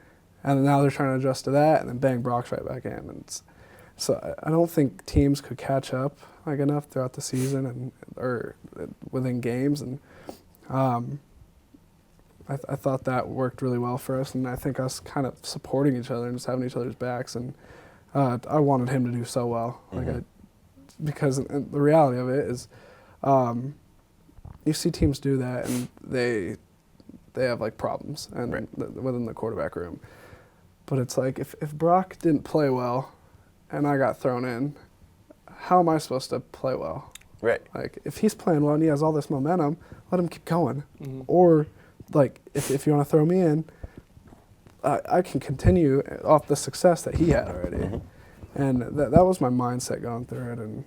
and now they're trying to adjust to that, and then bang, Brock's right back in, and so I don't think teams could catch up like enough throughout the season and or within games, and I thought that worked really well for us, and I think us kind of supporting each other and just having each other's backs, and I wanted him to do so well, because the reality of it is, you see teams do that and they have like problems and within the quarterback room, but it's like if Brock didn't play well and I got thrown in, how am I supposed to play well? Right. Like, if he's playing well and he has all this momentum, let him keep going. Or, like, if you want to throw me in, I can continue off the success that he had already. And that was my mindset going through it. And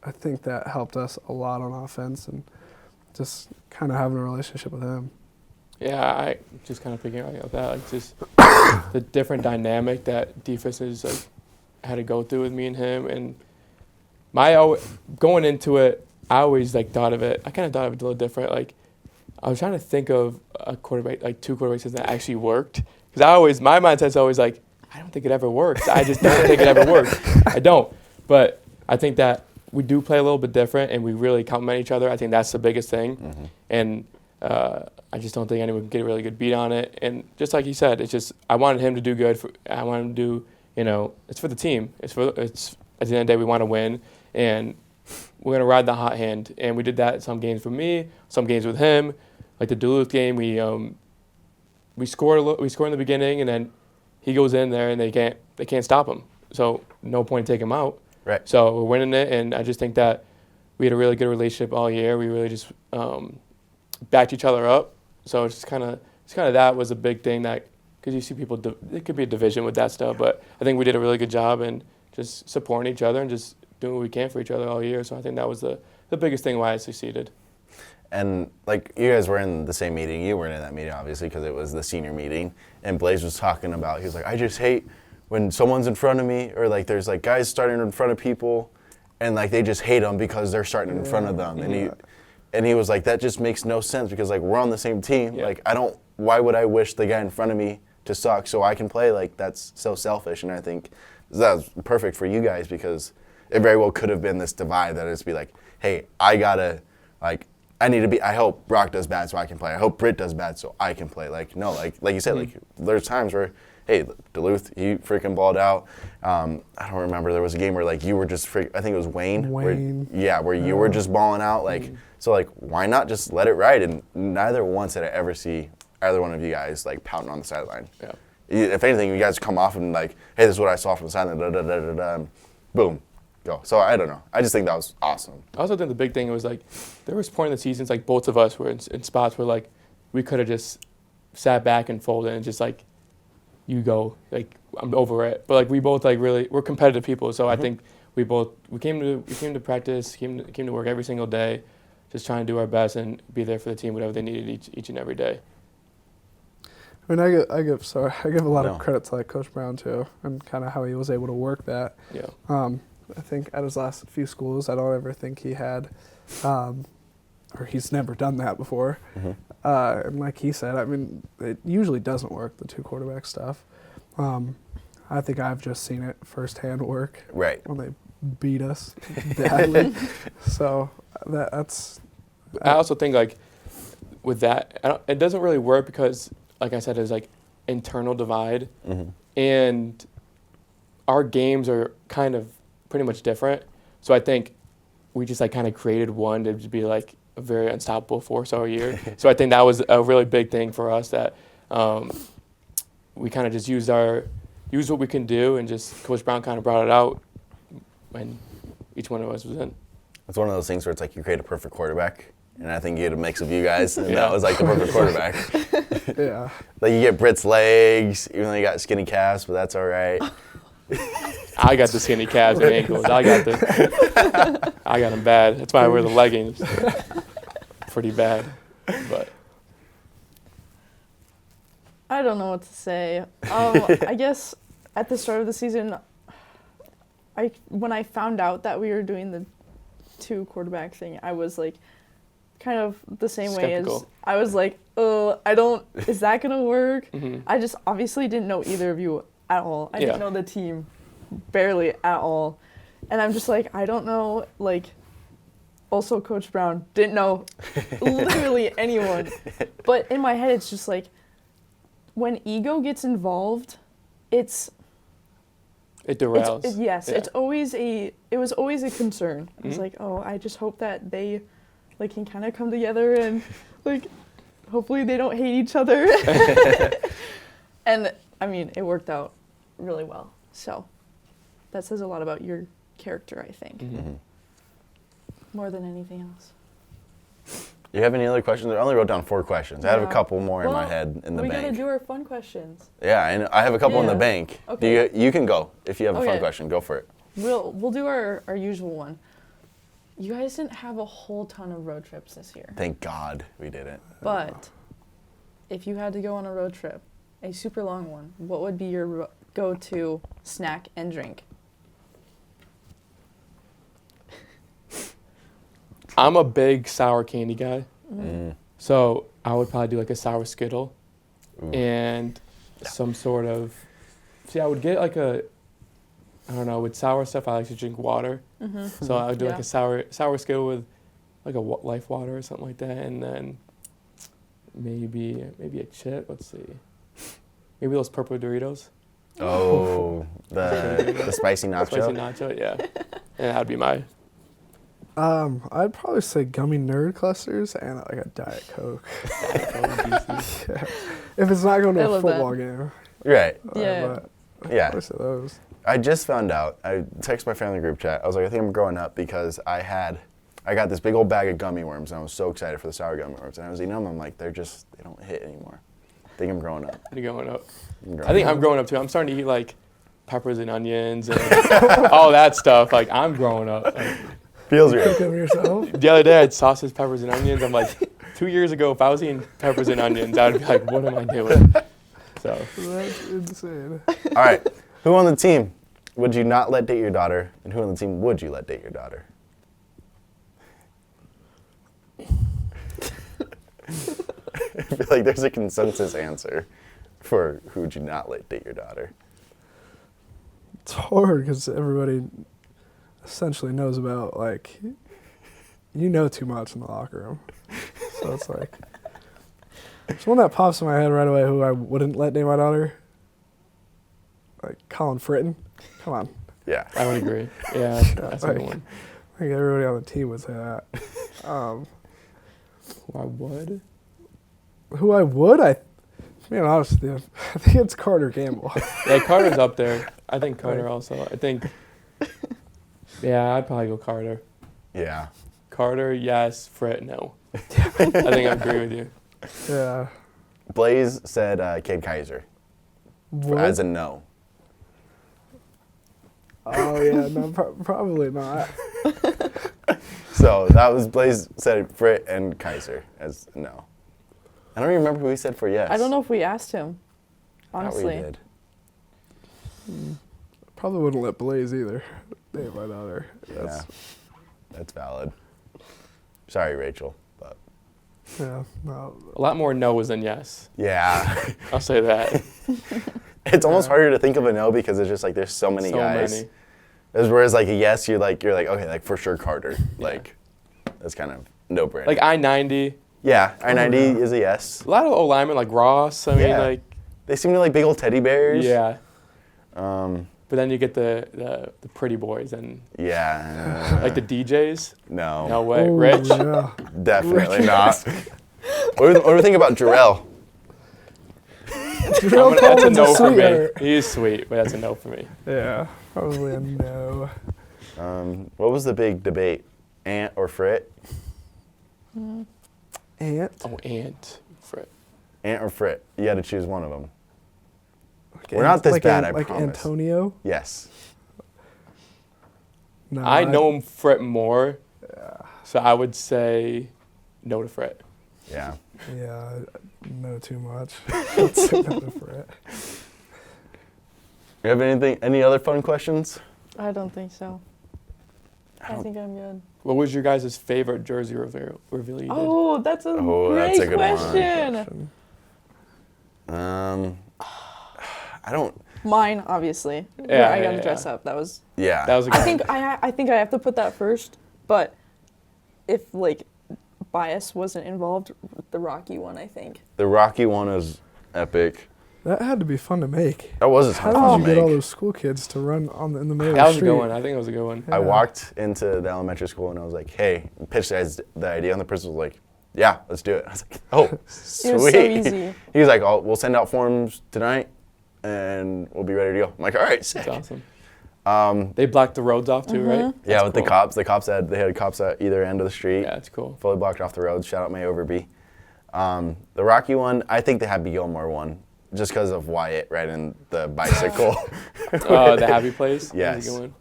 I think that helped us a lot on offense and just kind of having a relationship with him. Yeah, I just kind of figuring out that, like, just the different dynamic that defenses like had to go through with me and him, and going into it, I always like thought of it. I kind of thought of it a little different. Like, I was trying to think of a quarterback, like two quarterbacks that actually worked, because my mindset's always like, I don't think it ever works. I just don't think it ever works. I don't, but I think that we do play a little bit different, and we really complement each other. I think that's the biggest thing, and I just don't think anyone can get a really good beat on it. And just like he said, it's just I wanted him to do good. I wanted him to do, it's for the team. It's at the end of the day we want to win, and we're gonna ride the hot hand. And we did that some games with me, some games with him. Like the Duluth game, we scored in the beginning, and then he goes in there and they can't stop him. So no point taking him out. Right. So we're winning it, and I just think that we had a really good relationship all year. We really just backed each other up. So it's kind of that was a big thing, that because you see people, it could be a division with that stuff, but I think we did a really good job in just supporting each other and just doing what we can for each other all year. So I think that was the biggest thing why I succeeded. And like, you guys were in the same meeting. You weren't in that meeting, obviously, because it was the senior meeting. And Blaze was talking about, he was like, I just hate when someone's in front of me, or like there's like guys starting in front of people, and like they just hate them because they're starting in front of them. And he was like, that just makes no sense, because like we're on the same team. Yeah. Like why would I wish the guy in front of me to suck so I can play? Like, that's so selfish. And I think that was perfect for you guys, because it very well could have been this divide that it's be like, hey, I hope Brock does bad so I can play. I hope Britt does bad so I can play. Like, no, like you said, like there's times where, hey, Duluth, he freaking balled out. I don't remember, there was a game where like you were just I think it was Wayne. Where you were just balling out. Like, so like, why not just let it ride? And neither once did I ever see either one of you guys like pouting on the sideline. Yeah. If anything, you guys come off and like, hey, this is what I saw from the sideline, and boom, go. So I don't know. I just think that was awesome. I also think the big thing was like, there was a point in the seasons like both of us were in spots where like we could have just sat back and folded and just like, you go, like I'm over it. But like we both like we're competitive people, so I think we came to practice, came to work every single day, just trying to do our best and be there for the team, whatever they needed each and every day. I mean, I give a lot of credit to like Coach Brown too, and kind of how he was able to work that. Yeah. I think at his last few schools, I don't ever think he had, or he's never done that before. And like he said, I mean, it usually doesn't work, the two quarterback stuff. I think I've just seen it firsthand work. Right. When they beat us badly. So that's. I also think like with that, it doesn't really work because, like I said, there's like internal divide, and our games are kind of pretty much different. So I think we just like kind of created one to be like a very unstoppable force all year. So I think that was a really big thing for us, that we kind of just used what we can do, and just Coach Brown kind of brought it out when each one of us was in. It's one of those things where it's like you create a perfect quarterback, and I think you had a mix of you guys, and that was like the perfect quarterback. Yeah. Like you get Britt's legs, even though you got skinny calves, but that's all right. I got the skinny calves and ankles. I got them bad. That's why I wear the leggings. Pretty bad, but I don't know what to say. I guess at the start of the season, when I found out that we were doing the 2 quarterback thing, I was like, kind of the same way as Skeptical. I was like, is that gonna work? I just obviously didn't know either of you at all. I didn't know the team barely at all, and I'm just like, I don't know. Like, also Coach Brown didn't know literally anyone, but in my head it's just like, when ego gets involved, it derails. It was always a concern. I was like, I just hope that they like can kind of come together and like hopefully they don't hate each other. And I mean, it worked out really well. So that says a lot about your character, I think. More than anything else. You have any other questions? I only wrote down 4 questions. I have a couple more in my head in the bank. We gotta do our fun questions. Yeah, I have a couple in the bank. Okay. You can go. If you have a fun question, go for it. We'll do our usual one. You guys didn't have a whole ton of road trips this year. Thank God we didn't. But if you had to go on a road trip, a super long one, what would be your go-to snack and drink? I'm a big sour candy guy. So I would probably do like a sour Skittle and some sort of, I would get like I don't know, with sour stuff, I like to drink water. So I would do like a sour Skittle with like a Life water or something like that. And then maybe a chip, let's see. Maybe those purple Doritos. Oh, the spicy nacho? Spicy nacho, yeah. And that would be my... I'd probably say gummy nerd clusters and like a Diet Coke. Yeah. If it's not going to a football game. Right. Yeah. Yeah. I'd say those. I just found out. I texted my family group chat. I was like, I think I'm growing up because I got this big old bag of gummy worms and I was so excited for the sour gummy worms. And I was eating them. I'm like, they don't hit anymore. I think I'm growing up. I think I'm growing up too. I'm starting to eat like peppers and onions and all that stuff. Like I'm growing up. Like, feels You real. cook them yourself? the other day I had sausage, peppers, and onions. I'm like, 2 years ago, if I was eating peppers and onions, I would be like, what am I doing? So That's insane. All right. Who on the team would you not let date your daughter, and who on the team would you let date your daughter? I feel like there's a consensus answer for who would you not let date your daughter. It's hard because everybody essentially knows about, like, you know too much in the locker room. So it's like, there's one that pops in my head right away who I wouldn't let date my daughter. Like Colin Fritton. Come on. Yeah. I would agree. Yeah, that's a good one. I think everybody on the team would say that. Who I would? Who I would? Being honest with you, I think it's Carter Campbell. Yeah, Carter's up there. I think Carter also. I think, yeah, I'd probably go Carter. Yeah. Carter, yes. Frit, no. I think I agree with you. Yeah. Blaze said Cade Kaiser What? as a no. Oh, yeah, no, probably not. So that was Blaze said Frit and Kaiser as no. I don't even remember who he said for yes. I don't know if we asked him, I thought we honestly. did. Probably wouldn't let Blaze either. Date my daughter. Yeah. That's valid. Sorry, Rachel. But Yeah, no. A lot more no's than yes. yeah. I'll say that. It's almost harder to think of a no because it's just like there's so many guys. Whereas like a yes, you're like okay, like for sure Carter. Like that's kind of no brainer. Like I-90. Yeah, I-90 is a yes. A lot of O-linemen like Ross. I mean, Yeah. like. They seem to like big old teddy bears. Yeah. But But then you get the pretty boys and yeah. like the DJs. No. No way. Oh, Rich. Yeah. Definitely not. What do we think about Jarrell? Jarrell That's a Coleman's no for me. sweetheart. He is sweet, but that's a no for me. Yeah, probably a no. What was the big debate? Ant or Frit? Ant? Oh, and Frit. Ant or Frit? You had to choose one of them. Like We're not this like bad, I like promise. Antonio? Yes. No, I know him Frit more, so I would say no to Frit. Yeah. Yeah, I know too much. I'd say no to Frit. You have any other fun questions? I don't think so. I think I'm good. What was your guys' favorite jersey reveal you did? Oh, that's a that's great a good one. question. I don't. Mine, obviously. Yeah, where I got yeah, to dress yeah. up. That was. Yeah. That was a good I one. think I think I have to put that first, but if like bias wasn't involved, the Rocky one, I think. The Rocky one is epic. That had to be fun to make. That was a ton of How fun did to you get all make. those school kids to run in the middle of That the was a street? good one. I think it was a good one. I Yeah. walked into the elementary school and I was like, "Hey," pitched the idea, and the principal was like, "Yeah, let's do it." I was like, "Oh, sweet." It was so easy. He was like, "We'll send out forms tonight, and we'll be ready to go." I'm like, "All right, sick." That's awesome. They blocked the roads off too, right? Yeah, That's with cool. the cops. They had cops at either end of the street. Yeah, it's cool. Fully blocked off the roads. Shout out May Overby. The Rocky one, I think the Happy Gilmore one, just because of Wyatt riding the bicycle. The Happy Place. That was a Yes. good one.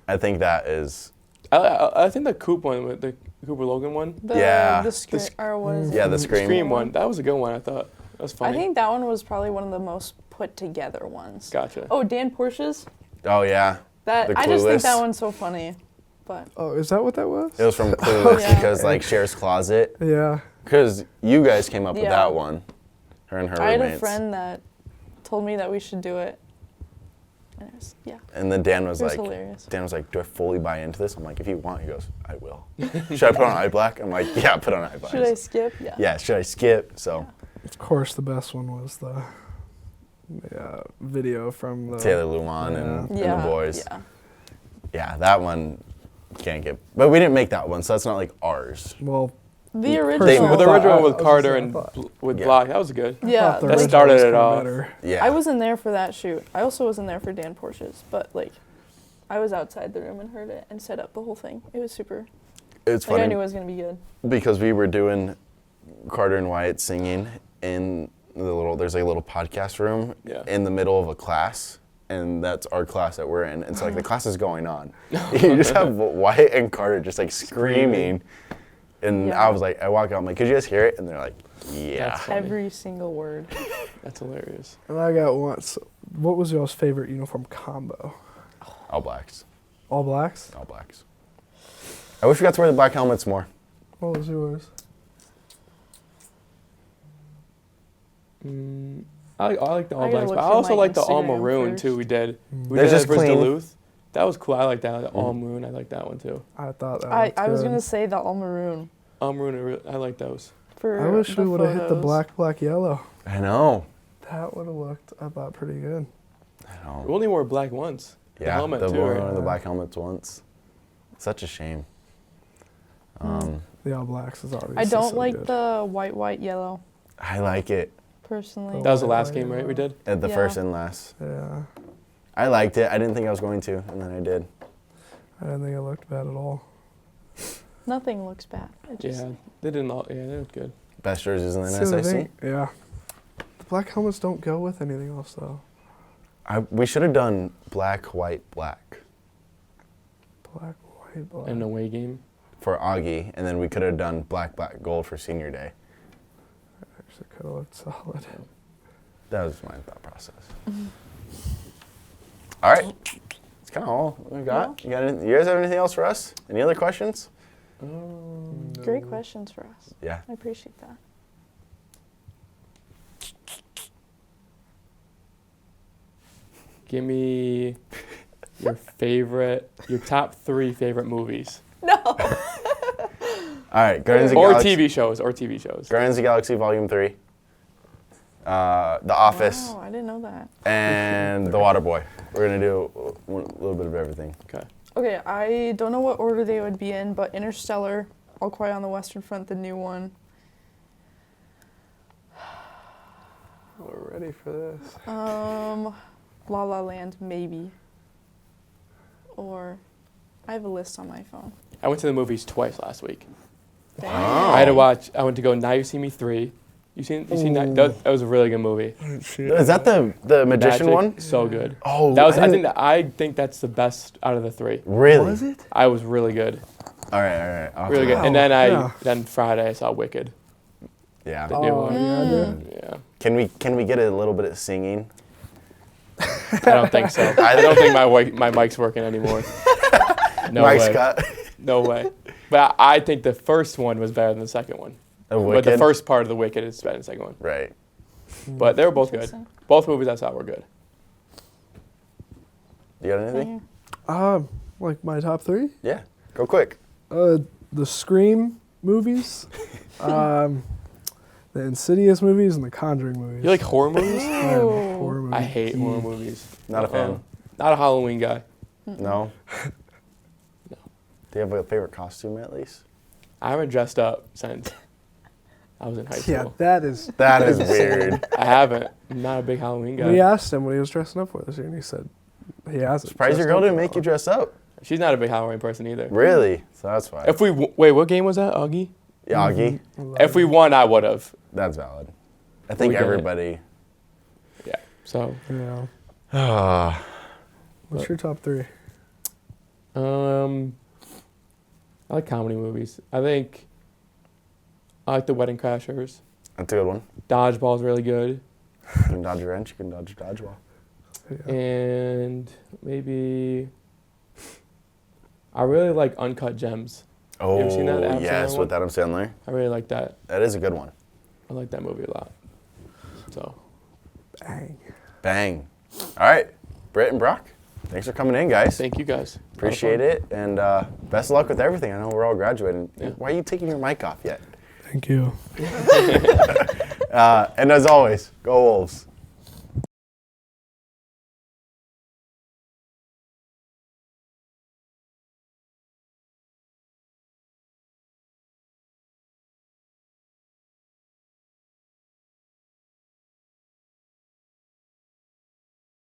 I think that is. I think the Coop one, the Cooper Logan one, The, Yeah. The screen, or what is Yeah, it? the Scream. Scream one, that was a good one. I thought that was I funny. think that one was probably one of the most put together ones. Gotcha. Oh, Dan Porsche's. Oh yeah. That The I just think Clueless. that one's so funny. But Oh, is that what that was? It was from Clueless Yeah. because like Cher's Closet. Yeah. Because you guys came up with Yeah. that one. Her and her I had roommates. a friend that told me that we should do it. And it was, yeah, And then Dan was it was like, hilarious. "Do I fully buy into this?" I'm like, "If you want," he goes, "I will." Should I put on eye black? I'm like, "Yeah, put on eye black." Should I skip? Yeah. Yeah, should I skip? So Of course, the best one was the video from the Taylor Luman and Yeah. the boys. Yeah. Yeah, that one can't get. But we didn't make that one, so that's not like ours. Well, The original. Personal Well, the thought, original I one with was Carter gonna and say, I thought- with Yeah. Block, that was good. Yeah. the That original started was it kinda off. better. Yeah. I wasn't there for that shoot. I also wasn't there for Dan Porsche's, but like, I was outside the room and heard it and set up the whole thing. It was super. It's Like, I funny knew it was gonna be good. because we were doing Carter and Wyatt singing in there's like a little podcast room Yeah. in the middle of a class. And that's our class that we're in. And so like the class is going on. You just have Wyatt and Carter just like screaming. And Yeah. I was like, I walk out, I'm like, "Could you guys hear it?" And they're like, "Yeah." That's funny. Every single word. That's hilarious. And I got one. So what was y'all's favorite uniform combo? All blacks. All blacks? All blacks. I wish we got to wear the black helmets more. What was yours? I like the all I gotta blacks, look but I through also my like the all Instagram maroon first. too. We did. We They're did just that versus clean. Duluth. That was cool. I like that. The all maroon. I like that one too. I thought that I was gonna say the all maroon All maroon. I like those. for. I wish the we would have hit the photos. black, yellow. I know. That would have looked, I thought, pretty good. I know. We only wore black once. The Yeah, helmet the too. one Right? of the black helmets once. Such a shame. The all blacks is obviously I don't so like good. the white, yellow. I like it Personally. That was the White, last white, game, right? We did. at the Yeah. first and last. Yeah. I liked it. I didn't think I was going to, and then I did. I didn't think it looked bad at all. Nothing looks bad. It just, Yeah, they didn't. Yeah, they looked good. Best jerseys in the See, the NSIC. thing- yeah. The black helmets don't go with anything else, though. We should have done black, white, black Black, white, black. An away game. for Augie, and then we could have done black, black, gold for senior day. Actually, could have looked solid. That was my thought process. All right. That's kind of all we got. You guys have anything else for us? Any other questions? Great questions for us. Yeah. I appreciate that. Give me your top 3 favorite movies. All right. Guardians of the Or Galaxy. TV shows. Guardians of the Galaxy Volume 3. The Office. Wow, I didn't know that. And The Waterboy. We're going to do a little bit of everything. Okay. Okay, I don't know what order they would be in, but Interstellar, All Quiet on the Western Front, the new one. We're ready for this. La La Land, maybe. Or, I have a list on my phone. I went to the movies twice last week. Dang. Oh. I had to watch. I went to go Now You See Me 3 You seen that? That was a really good movie. Is that the magician Magic, one? So good. Oh, That was. I think that's the best out of the 3. Really? Was it? I was really good. All right. Really good. And then then Friday I saw Wicked. Yeah. The new one. Yeah. Yeah. Can we get a little bit of singing? I don't think so. I don't think my mic's working anymore. No Mike's way. got No way. But I think the first one was better than the second one. a But Wicked. the first part of the Wicked is better than the second one. Right. But they were both good. Interesting. Both movies I saw were good. You got anything? Like my top 3? Yeah. Go quick. The Scream movies, the Insidious movies, and the Conjuring movies. You like horror movies? I am a horror movie. I hate horror movies. Not a fan. Not a Halloween guy. No. No. Do you have a favorite costume at least? I haven't dressed up since I was in high school. Yeah, that is. That is weird. I haven't. I'm not a big Halloween guy. We asked him what he was dressing up for this year, and he said he hasn't. Surprised your dressed girl up didn't for make a you dress up. She's not a big Halloween person either. Really? So that's why. If we wait, what game was that, Augie? Yagi. while. If we won, I would have. That's valid. I think We did it. everybody. Yeah. So, Yeah. Ah. What's your top 3? I like comedy movies. I think I like The Wedding Crashers. That's a good one. Dodgeball's really good. You can dodge a wrench. You can dodge a dodgeball. Yeah. And maybe I really like Uncut Gems. Oh, ever seen that Adam yes, Sandler with Adam Sandler. I really like that. That is a good one. I like that movie a lot. So, Bang. Bang. All right, Britt and Brock, thanks for coming in, guys. thank you guys. Appreciate it, and best of luck with everything. I know we're all graduating. Yeah. Why are you taking your mic off yet? Thank you. And as always, go Wolves.